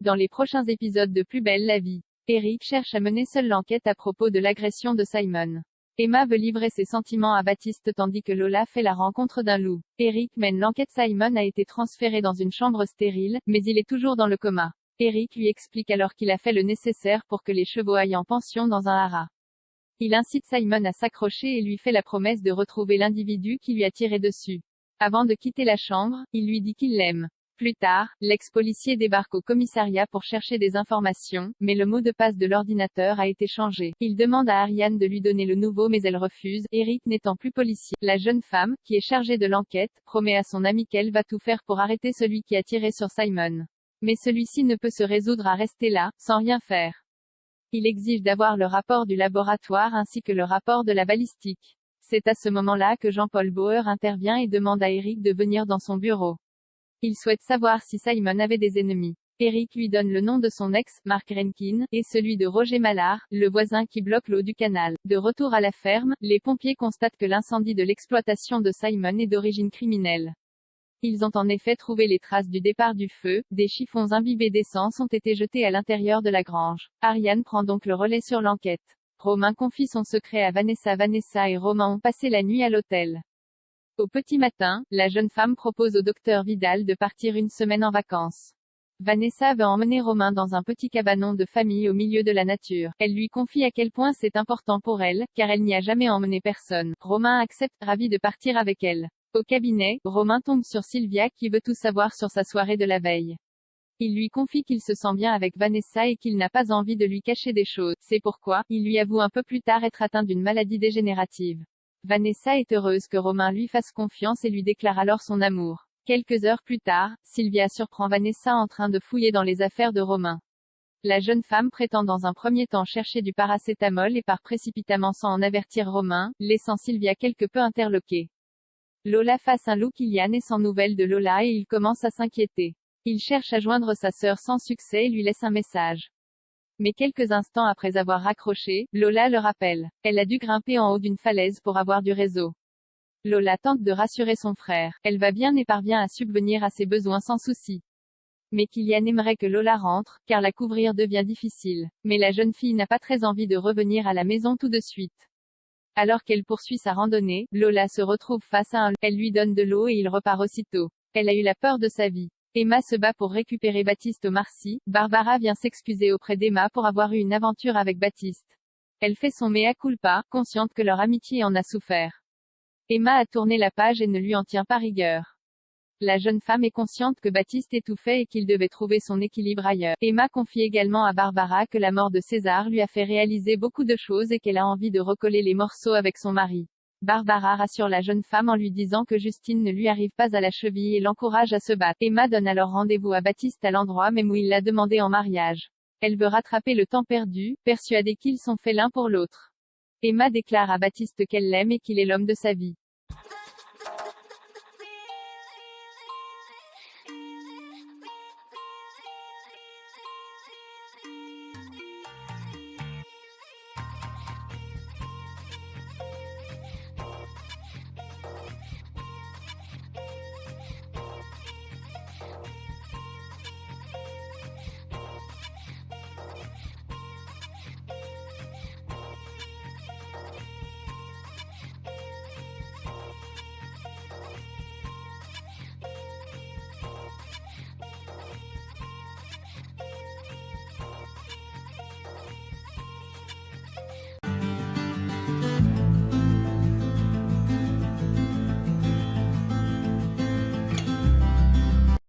Dans les prochains épisodes de Plus belle la vie, Eric cherche à mener seul l'enquête à propos de l'agression de Simon. Emma veut livrer ses sentiments à Baptiste tandis que Lola fait la rencontre d'un loup. Eric mène l'enquête. Simon a été transféré dans une chambre stérile, mais il est toujours dans le coma. Eric lui explique alors qu'il a fait le nécessaire pour que les chevaux aillent en pension dans un haras. Il incite Simon à s'accrocher et lui fait la promesse de retrouver l'individu qui lui a tiré dessus. Avant de quitter la chambre, il lui dit qu'il l'aime. Plus tard, l'ex-policier débarque au commissariat pour chercher des informations, mais le mot de passe de l'ordinateur a été changé. Il demande à Ariane de lui donner le nouveau mais elle refuse. Eric n'étant plus policier, la jeune femme, qui est chargée de l'enquête, promet à son ami qu'elle va tout faire pour arrêter celui qui a tiré sur Simon. Mais celui-ci ne peut se résoudre à rester là, sans rien faire. Il exige d'avoir le rapport du laboratoire ainsi que le rapport de la balistique. C'est à ce moment-là que Jean-Paul Bauer intervient et demande à Eric de venir dans son bureau. Il souhaite savoir si Simon avait des ennemis. Eric lui donne le nom de son ex, Mark Rankin, et celui de Roger Mallard, le voisin qui bloque l'eau du canal. De retour à la ferme, les pompiers constatent que l'incendie de l'exploitation de Simon est d'origine criminelle. Ils ont en effet trouvé les traces du départ du feu, des chiffons imbibés d'essence ont été jetés à l'intérieur de la grange. Ariane prend donc le relais sur l'enquête. Romain confie son secret à Vanessa. Vanessa et Romain ont passé la nuit à l'hôtel. Au petit matin, la jeune femme propose au docteur Vidal de partir une semaine en vacances. Vanessa veut emmener Romain dans un petit cabanon de famille au milieu de la nature. Elle lui confie à quel point c'est important pour elle, car elle n'y a jamais emmené personne. Romain accepte, ravi de partir avec elle. Au cabinet, Romain tombe sur Sylvia qui veut tout savoir sur sa soirée de la veille. Il lui confie qu'il se sent bien avec Vanessa et qu'il n'a pas envie de lui cacher des choses. C'est pourquoi, il lui avoue un peu plus tard être atteint d'une maladie dégénérative. Vanessa est heureuse que Romain lui fasse confiance et lui déclare alors son amour. Quelques heures plus tard, Sylvia surprend Vanessa en train de fouiller dans les affaires de Romain. La jeune femme prétend dans un premier temps chercher du paracétamol et part précipitamment sans en avertir Romain, laissant Sylvia quelque peu interloquée. Lola face un loup. Kylian est sans nouvelles de Lola et il commence à s'inquiéter. Il cherche à joindre sa sœur sans succès et lui laisse un message. Mais quelques instants après avoir raccroché, Lola le rappelle. Elle a dû grimper en haut d'une falaise pour avoir du réseau. Lola tente de rassurer son frère. Elle va bien et parvient à subvenir à ses besoins sans souci. Mais Kylian aimerait que Lola rentre, car la couvrir devient difficile. Mais la jeune fille n'a pas très envie de revenir à la maison tout de suite. Alors qu'elle poursuit sa randonnée, Lola se retrouve face à un loup. Elle lui donne de l'eau et il repart aussitôt. Elle a eu la peur de sa vie. Emma se bat pour récupérer Baptiste au Marcy. Barbara vient s'excuser auprès d'Emma pour avoir eu une aventure avec Baptiste. Elle fait son mea culpa, consciente que leur amitié en a souffert. Emma a tourné la page et ne lui en tient pas rigueur. La jeune femme est consciente que Baptiste étouffait et qu'il devait trouver son équilibre ailleurs. Emma confie également à Barbara que la mort de César lui a fait réaliser beaucoup de choses et qu'elle a envie de recoller les morceaux avec son mari. Barbara rassure la jeune femme en lui disant que Justine ne lui arrive pas à la cheville et l'encourage à se battre. Emma donne alors rendez-vous à Baptiste à l'endroit même où il l'a demandé en mariage. Elle veut rattraper le temps perdu, persuadée qu'ils sont faits l'un pour l'autre. Emma déclare à Baptiste qu'elle l'aime et qu'il est l'homme de sa vie.